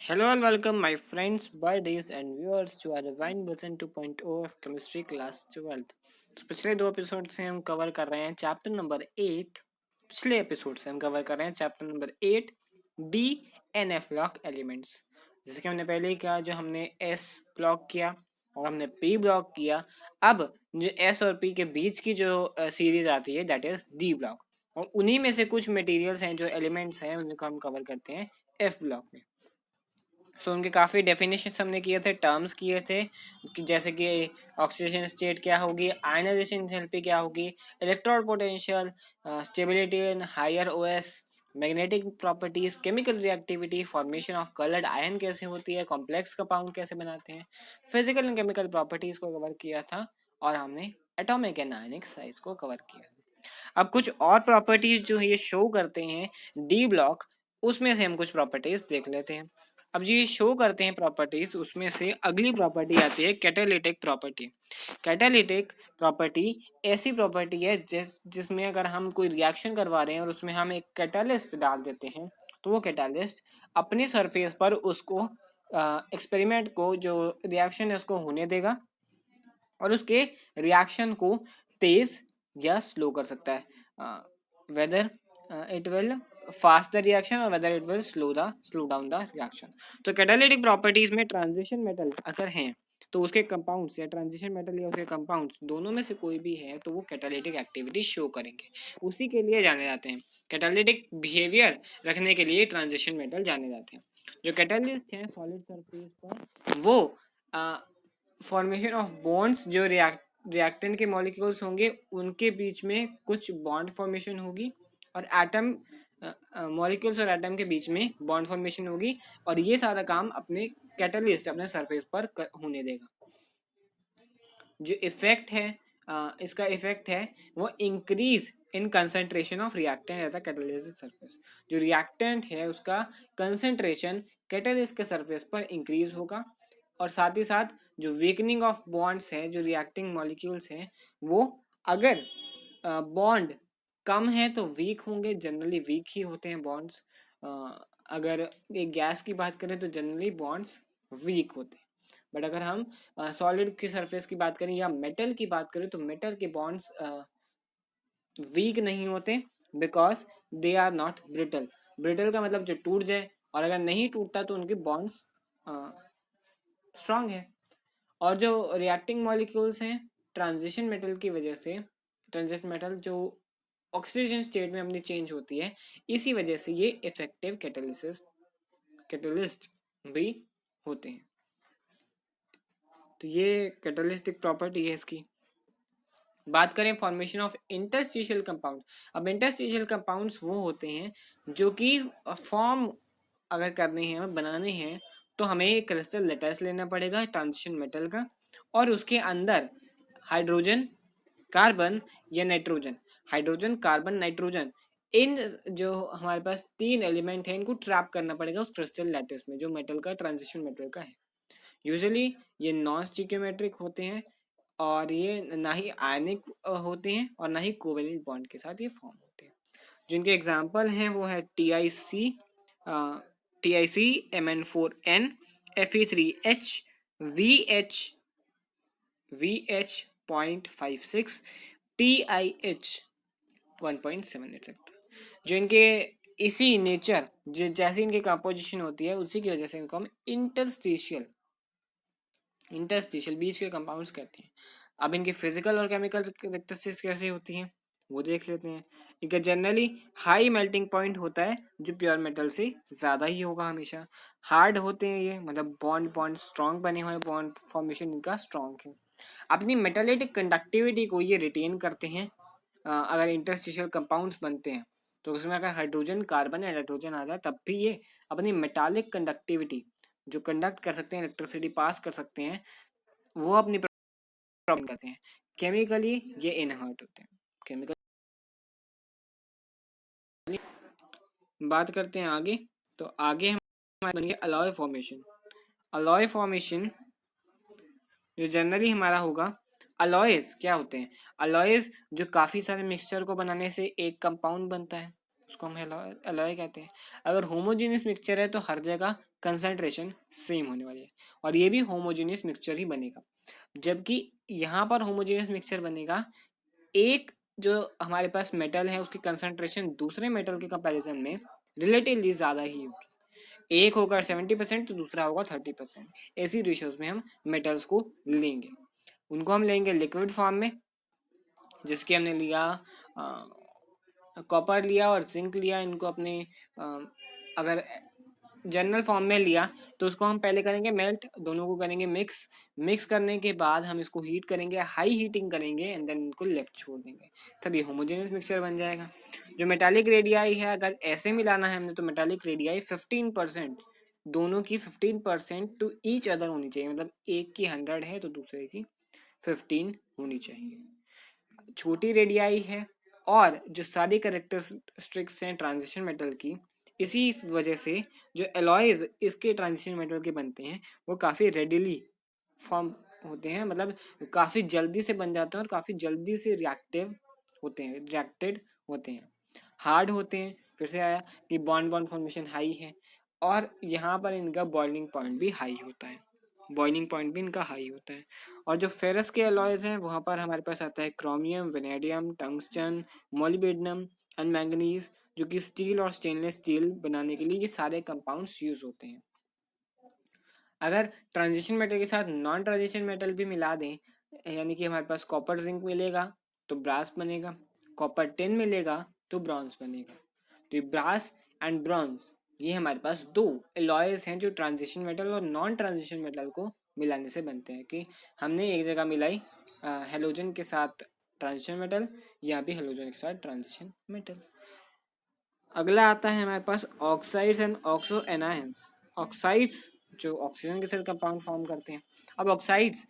Hello and welcome, my friends, buddies, and viewers to our Divine Version 2.0 of Chemistry Class 12th। तो पिछले दो episode से हम cover कर रहे हैं चैप्टर नंबर 8। पिछले एपिसोड से हम कवर कर रहे हैं chapter number 8 D and F block elements. जैसे कि हमने पहले ही कहा, जो हमने एस ब्लॉक किया और हमने पी ब्लॉक किया। अब जो एस और पी के बीच की जो सीरीज आती है दैट इज डी ब्लॉक, और उन्हीं में से कुछ मटेरियल्स हैं जो एलिमेंट्स हैं उनको हम कवर करते हैं एफ ब्लॉक में। सो उनके काफ़ी डेफिनेशंस हमने किए थे, टर्म्स किए थे कि जैसे कि ऑक्सीडेशन स्टेट क्या होगी, आयनाइजेशन एंथैल्पी क्या होगी, electron potential, stability in higher OS, magnetic properties, chemical reactivity, formation of coloured ion कैसे होती है, कॉम्प्लेक्स कंपाउंड कैसे बनाते हैं, फिजिकल एंड केमिकल प्रॉपर्टीज को कवर किया था, और हमने एटॉमिक एंड आयनिक साइज को कवर किया। अब कुछ और प्रॉपर्टीज जो ये शो करते हैं डी ब्लॉक, उसमें से हम कुछ प्रॉपर्टीज देख लेते हैं। अब ये शो करते हैं प्रॉपर्टीज, उसमें से अगली प्रॉपर्टी आती है कैटालिटिक प्रॉपर्टी। कैटालिटिक प्रॉपर्टी ऐसी प्रॉपर्टी है जिसमें अगर हम कोई रिएक्शन करवा रहे हैं और उसमें हम एक कैटालिस्ट डाल देते हैं, तो वो कैटालिस्ट अपने सरफेस पर उसको एक्सपेरिमेंट को, जो रिएक्शन है उसको होने देगा और उसके रिएक्शन को तेज या स्लो कर सकता है, whether it will fast the reaction और whether it will slow down the reaction. तो कैटालिटिक प्रॉपर्टीज में ट्रांजिशन मेटल अगर हैं तो उसके कंपाउंड्स या ट्रांजिशन मेटल या उसके कंपाउंड्स दोनों में से कोई भी है तो वो कैटालिटिक एक्टिविटी शो करेंगे। उसी के लिए जाने जाते हैं, कैटालिटिक बिहेवियर रखने के लिए ट्रांजिशन मेटल जाने जाते हैं। जो कैटालिस्ट हैं सॉलिड सरफेस पर, वो फॉर्मेशन ऑफ बॉन्ड्स, जो रिएक्टेंट के मॉलिक्यूल्स होंगे उनके बीच में कुछ बॉन्ड फॉर्मेशन होगी, और एटम मॉलिक्यूल्स और एटम के बीच में बॉन्ड फॉर्मेशन होगी, और ये सारा काम अपने कैटलिस्ट अपने सरफेस पर होने देगा। जो इफेक्ट है इसका इफेक्ट है वो increase in concentration of reactant at the catalyst surface. जो रिएक्टेंट है उसका कंसंट्रेशन कैटलिस्ट के सरफेस पर इंक्रीज होगा, और साथ ही साथ जो वीकनिंग ऑफ बॉन्ड्स है, जो रिएक्टिंग मॉलिक्यूल्स हैं, वो अगर बॉन्ड कम है तो वीक होंगे, जनरली वीक ही होते हैं बॉन्ड्स। अगर एक गैस की बात करें तो जनरली बॉन्ड्स वीक होते हैं, बट अगर हम सॉलिड की सरफेस की बात करें या मेटल की बात करें तो मेटल के बॉन्ड्स वीक नहीं होते, because they are not brittle. Brittle का मतलब जो टूट जाए, और अगर नहीं टूटता तो उनके बॉन्ड्स स्ट्रांग है। और जो रिएक्टिंग मॉलिक्यूल्स हैं ट्रांजिशन मेटल की वजह से, ट्रांजिशन मेटल जो ऑक्सीजन स्टेट में अपनी चेंज होती है, इसी वजह से ये इफेक्टिव कैटलिस्ट भी होते हैं। तो ये कैटलिस्टिक प्रॉपर्टी है इसकी। बात करें फॉर्मेशन ऑफ इंटरस्टिशियल कंपाउंड। अब इंटरस्टिशियल कंपाउंड्स वो होते हैं जो कि फॉर्म अगर करने हैं, बनाने हैं, तो हमें एक क्रिस्टल लेटेस लेना पड़ेगा ट्रांजिशन मेटल का, और उसके अंदर हाइड्रोजन, कार्बन या नाइट्रोजन, हाइड्रोजन, कार्बन, नाइट्रोजन, इन जो हमारे पास तीन एलिमेंट हैं इनको ट्रैप करना पड़ेगा उस क्रिस्टल लैटिस में जो मेटल का, ट्रांजिशन मेटल का है। यूजुअली ये नॉन स्टिकियोमेट्रिक होते हैं, और ये ना ही आयनिक होते हैं और ना ही कोवेलेंट बॉन्ड के साथ ये फॉर्म होते हैं। जिनके एग्जांपल हैं वो है TiC Mn4n, Fe3H, VH.56, TiH 1.7 etcetera. जो इनके इसी नेचर, जो जैसी इनकी कंपोजिशन होती है उसी की वजह से इनको हम इंटरस्टिशियल बीच के कंपाउंड्स कहते हैं। अब इनकी फिजिकल और केमिकल कैरेक्टरिस्टिक्स कैसे होती हैं वो देख लेते हैं। इनका जनरली हाई मेल्टिंग पॉइंट होता है जो प्योर मेटल से ज़्यादा ही होगा हमेशा। हार्ड होते हैं ये, मतलब बॉन्ड बॉन्ड स्ट्रॉन्ग बने हुए, बॉन्ड फॉर्मेशन इनका स्ट्रॉन्ग है। अपनी मेटालिटिक कंडक्टिविटी को ये रिटेन करते हैं। अगर इंटरस्टिशियल कंपाउंड्स बनते हैं तो उसमें अगर हाइड्रोजन, कार्बन या नाइट्रोजन आ जाए तब भी ये अपनी मेटालिक कंडक्टिविटी, जो कंडक्ट कर सकते हैं, इलेक्ट्रिसिटी पास कर सकते हैं, वो अपनी प्रॉब्लम करते हैं। केमिकली ये इनहर्ट होते हैं। केमिकल बात करते हैं आगे, तो आगे हमारे बन गया अलॉय फॉर्मेशन। अलॉय फॉर्मेशन जो जनरली हमारा होगा, अलॉयज क्या होते हैं? अलॉयज जो काफ़ी सारे मिक्सचर को बनाने से एक कंपाउंड बनता है, उसको हम एलॉय कहते हैं। अगर होमोजेनियस मिक्सचर है तो हर जगह कंसंट्रेशन सेम होने वाली है और ये भी होमोजेनियस मिक्सचर ही बनेगा। जबकि यहाँ पर होमोजेनियस मिक्सचर बनेगा, एक जो हमारे पास मेटल है उसकी कंसंट्रेशन दूसरे मेटल के कंपैरिजन में रिलेटिवली ज़्यादा ही होगी। एक होगा 70% तो दूसरा होगा 30%। ऐसी रेशियोज में हम मेटल्स को लेंगे। उनको हम लेंगे लिक्विड फॉर्म में, जिसके हमने लिया कॉपर लिया और जिंक लिया। इनको अपने अगर जनरल फॉर्म में लिया तो उसको हम पहले करेंगे मेल्ट, दोनों को करेंगे मिक्स। मिक्स करने के बाद हम इसको हीट करेंगे, हाई हीटिंग करेंगे एंड देन इनको लेफ्ट छोड़ देंगे, तभी होमोजेनियस मिक्सचर बन जाएगा। जो मेटालिक रेडियाई है, अगर ऐसे मिलाना है हमने तो मेटालिक रेडियाई 15%, दोनों की 15% टू ईच अदर होनी चाहिए। मतलब एक की 100 है तो दूसरे की 15 होनी चाहिए। छोटी रेडियाई है और जो सारी कैरेक्टरिस्टिक्स हैं ट्रांजिशन मेटल की, इसी वजह से जो एलॉयज इसके ट्रांजिशन मेटल के बनते हैं वो काफ़ी रेडिली फॉर्म होते हैं, मतलब काफ़ी जल्दी से बन जाते हैं और काफ़ी जल्दी से रिएक्टिव होते हैं, रिएक्टेड होते हैं, हार्ड होते हैं। फिर से आया कि बॉन्ड बॉन्ड फॉर्मेशन हाई है और यहाँ पर इनका बॉइलिंग पॉइंट भी हाई होता है, बॉइलिंग पॉइंट भी इनका हाई होता है। और जो फेरस के अलॉयज हैं वहाँ पर हमारे पास आता है chromium, vanadium, tungsten, molybdenum and manganese, जो कि स्टील और स्टेनलेस स्टील बनाने के लिए ये सारे कंपाउंड्स यूज होते हैं। अगर ट्रांजिशन मेटल के साथ नॉन ट्रांजिशन मेटल भी मिला दें, यानी कि हमारे पास कॉपर जिंक मिलेगा तो ब्रास बनेगा, कॉपर टिन मिलेगा तो ब्रॉन्ज बनेगा। तो ये ब्रास एंड ब्रॉन्ज ये हमारे पास दो एलॉयज हैं जो ट्रांजिशन मेटल और नॉन ट्रांजिशन मेटल को मिलाने से बनते हैं। कि हमने एक जगह मिलाई हेलोजन के साथ ट्रांजिशन मेटल, यहाँ भी हेलोजन के साथ ट्रांजिशन मेटल। अगला आता है हमारे पास oxides and oxo anions. Oxides जो ऑक्सीजन के साथ कंपाउंड फॉर्म करते हैं। अब ऑक्साइड्स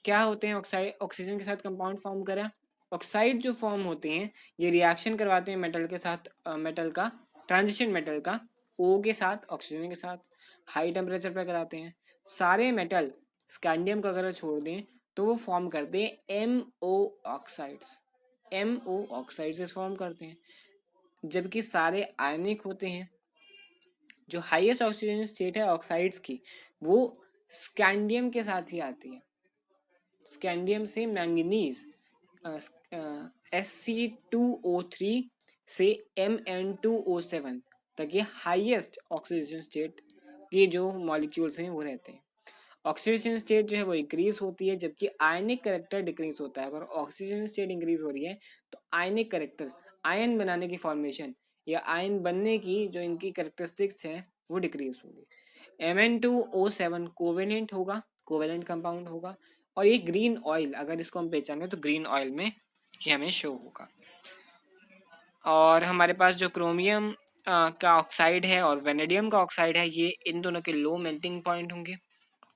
क्या होते हैं? ऑक्साइड ऑक्सीजन के साथ कंपाउंड फॉर्म करें, ऑक्साइड जो फॉर्म होते हैं ये रिएक्शन करवाते हैं मेटल के साथ, मेटल का ट्रांजिशन मेटल का ओ के साथ, ऑक्सीजन के साथ हाई टेम्परेचर पर कराते हैं। सारे मेटल स्कैंडियम का अगर छोड़ दें तो वो फॉर्म करते हैं M O oxides, M O oxides form करते हैं। जबकि सारे आयनिक होते हैं। जो हाईएस्ट ऑक्सीजन स्टेट है ऑक्साइड्स की वो स्कैंडियम के साथ ही आती है। स्कैंडियम से मैंगनीज, Sc2O3 से Mn2O7 तक ये हाईएस्ट ऑक्सीजन स्टेट के जो मॉलिक्यूल्स हैं वो रहते हैं। ऑक्सीजन स्टेट जो है वो इंक्रीज होती है जबकि आयनिक करेक्टर डिक्रीज होता है। अगर ऑक्सीजन स्टेट इंक्रीज हो रही है तो आयनिक करेक्टर, आयन बनाने की फॉर्मेशन या आयन बनने की जो इनकी करेक्टरिस्टिक्स हैं वो डिक्रीज होगी। Mn2O7 कोवेलेंट होगा, कोवेलेंट कंपाउंड होगा और ये ग्रीन ऑयल, अगर इसको हम पहचाने तो ग्रीन ऑयल में ये हमें शो होगा। और हमारे पास जो क्रोमियम का ऑक्साइड है और वेनेडियम का ऑक्साइड है ये इन दोनों के लो मेल्टिंग पॉइंट होंगे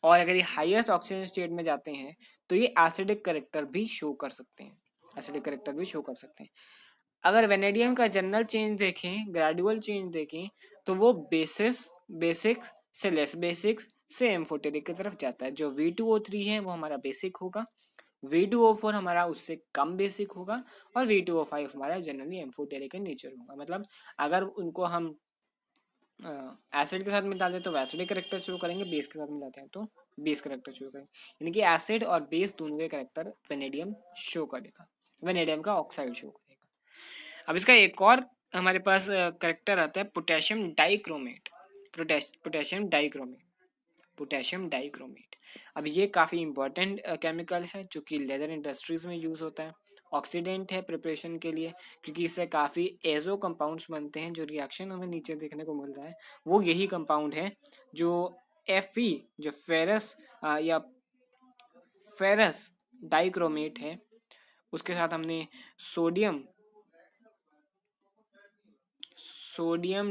और अगर ये हाईएस्ट ऑक्सीजन स्टेट में जाते हैं तो ये एसिडिक करेक्टर भी शो कर सकते हैं, एसिडिक करेक्टर भी शो कर सकते हैं। अगर वेनेडियम का जनरल चेंज देखें, ग्रेजुअल चेंज देखें तो वो बेसिक्स से लेस बेसिक्स से एम्फोटेरिक की तरफ जाता है। जो V2O3 है वो हमारा बेसिक होगा, V2O4 हमारा उससे कम बेसिक होगा और V2O5 हमारा जनरली एम्फोटेरिक का नेचर होगा। मतलब अगर उनको हम एसिड के साथ मिलाते हैं तो एसिडिक करेक्टर शो करेंगे, बेस के साथ मिलाते हैं तो बेस करेक्टर शो करेंगे, यानी कि एसिड और बेस दोनों के करेक्टर वेनेडियम शो करेगा, वेनेडियम का ऑक्साइड शो करेगा। अब इसका एक और हमारे पास करेक्टर आता है potassium dichromate, potassium dichromate, potassium dichromate. अब ये काफ़ी इंपॉर्टेंट केमिकल है जो कि लेदर इंडस्ट्रीज में यूज़ होता है। ऑक्सीडेंट है प्रिपरेशन के लिए क्योंकि इससे काफ़ी एजो कंपाउंड्स बनते हैं। जो रिएक्शन हमें नीचे देखने को मिल रहा है वो यही कंपाउंड है जो Fe, जो फेरस या फेरस डाइक्रोमेट है उसके साथ हमने सोडियम सोडियम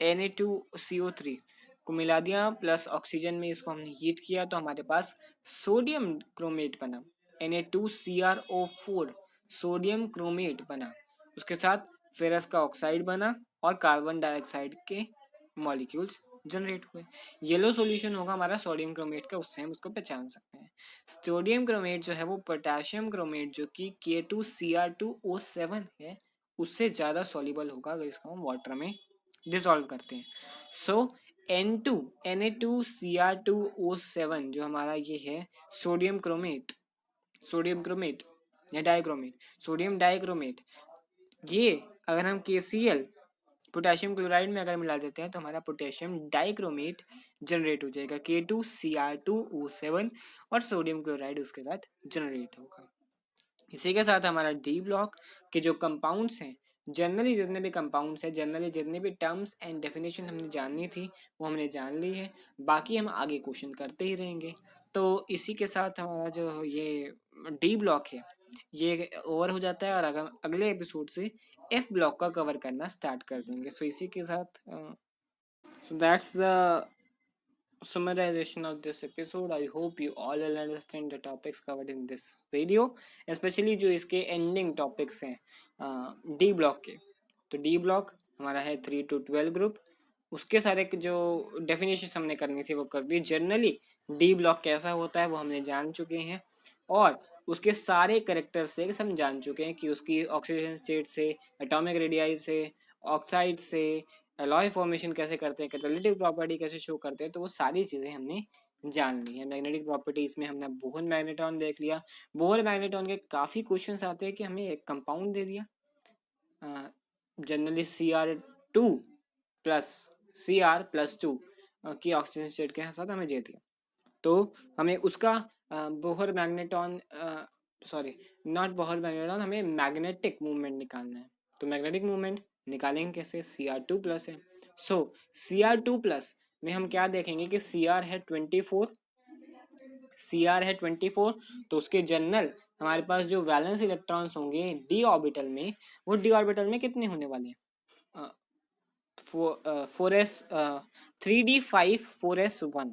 Na2CO3 को मिला दिया प्लस ऑक्सीजन में इसको हमने हीट किया तो हमारे पास सोडियम क्रोमेट बना, Na2CrO4 सोडियम क्रोमेट बना। उसके साथ फेरस का ऑक्साइड बना और कार्बन डाइऑक्साइड के मॉलिक्यूल्स जनरेट हुए। येलो सॉल्यूशन होगा हमारा सोडियम क्रोमेट का, उससे हम उसको पहचान सकते हैं। सोडियम क्रोमेट जो है वो पोटेशियम क्रोमेट जो कि K2Cr2O7 है उससे ज़्यादा सॉल्युबल होगा अगर इसको हम वाटर में डिसॉल्व करते हैं। सो Na2Cr2O7 जो हमारा ये है सोडियम क्रोमेट, सोडियम क्रोमेट या डाइक्रोमेट, सोडियम डाइक्रोमेट, ये अगर हम KCl पोटेशियम क्लोराइड में अगर मिला देते हैं तो हमारा पोटेशियम डाइक्रोमेट जनरेट हो जाएगा K2Cr2O7 और सोडियम क्लोराइड उसके साथ जनरेट होगा। इसी के साथ हमारा डी ब्लॉक के जो कंपाउंड्स हैं, जनरली जितने भी कंपाउंड्स हैं, जनरली जितने भी टर्म्स एंड डेफिनेशन हमने जाननी थी वो हमने जान ली है, बाकी हम आगे क्वेश्चन करते ही रहेंगे। तो इसी के साथ हमारा जो ये डी ब्लॉक है ये ओवर हो जाता है और अगले एपिसोड से एफ ब्लॉक का कवर करना स्टार्ट कर देंगे। सो इसी के साथ so that's the summarization of this episode. I hope you all will understand the topics covered in this video, especially जो इसके ending topics हैं डी ब्लॉक के। तो डी ब्लॉक हमारा है 3 to 12 ग्रुप, उसके सारे जो डेफिनेशन हमने करनी थी वो कर दी। जनरली डी ब्लॉक कैसा होता है वो हमने जान चुके हैं और उसके सारे करेक्टरिस्टिक्स हम जान चुके हैं कि उसकी ऑक्सीडेशन स्टेट से, एटॉमिक रेडियाई से, ऑक्साइड से, अलॉय फॉर्मेशन कैसे करते हैं, कैटालिटिक प्रॉपर्टी कैसे शो करते हैं, तो वो सारी चीज़ें हमने जान ली है। मैग्नेटिक प्रॉपर्टीज में हमने बोहर मैग्नेट्रॉन देख लिया। बोहर मैग्नेट्रॉन के काफ़ी क्वेश्चंस आते हैं कि हमें एक कंपाउंड दे दिया, जनरली Cr2 प्लस Cr+2 की ऑक्सीजन स्टेट के साथ हमें दे दिया, तो हमें उसका Bohr magnetron sorry not Bohr magnetron, हमें मैग्नेटिक मूवमेंट निकालना है। तो मैग्नेटिक मूवमेंट निकालेंगे कैसे, Cr2 प्लस है। सो Cr2 प्लस में हम क्या देखेंगे कि Cr है 24, Cr है 24, तो उसके जनरल हमारे पास जो वैलेंस इलेक्ट्रॉन्स होंगे डी ऑर्बिटल में, वो डी ऑर्बिटल में कितने होने वाले हैं, 4s 3d5 4s1,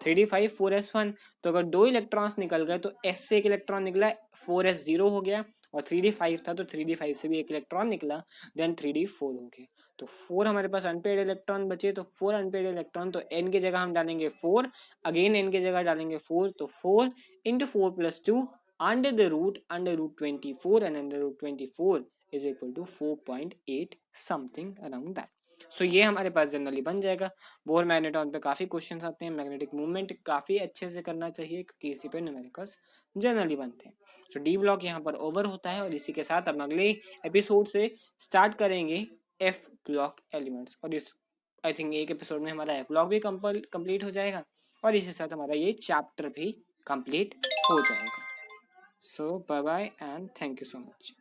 3d5 4s1। तो अगर दो इलेक्ट्रॉन्स निकल गए तो s से एक इलेक्ट्रॉन निकला, 4s0 हो गया, और 3d5 था तो 3d5 से भी एक इलेक्ट्रॉन निकला, देन 3d4 हो गया। तो 4 हमारे पास अनपेड इलेक्ट्रॉन बचे, तो 4 अनपेड इलेक्ट्रॉन, तो n की जगह हम डालेंगे 4, अगेन n की जगह डालेंगे 4, तो 4 into 4+2 √24 and √24 is equal to 4.8 something around that। सो ये हमारे पास जनरली बन जाएगा। बोहर मैग्नेट्रॉन पे काफ़ी क्वेश्चंस आते हैं, मैग्नेटिक मूवमेंट काफ़ी अच्छे से करना चाहिए क्योंकि इसी पे न्यूमेरिकल्स जनरली बनते हैं। सो डी ब्लॉक यहाँ पर ओवर होता है और इसी के साथ हम अगले एपिसोड से स्टार्ट करेंगे एफ ब्लॉक एलिमेंट्स, और इस आई थिंक एक एपिसोड में हमारा एफ ब्लॉक भी कंप्लीट हो जाएगा और इसी साथ हमारा ये चैप्टर भी कंप्लीट हो जाएगा। So bye bye and thank you so much.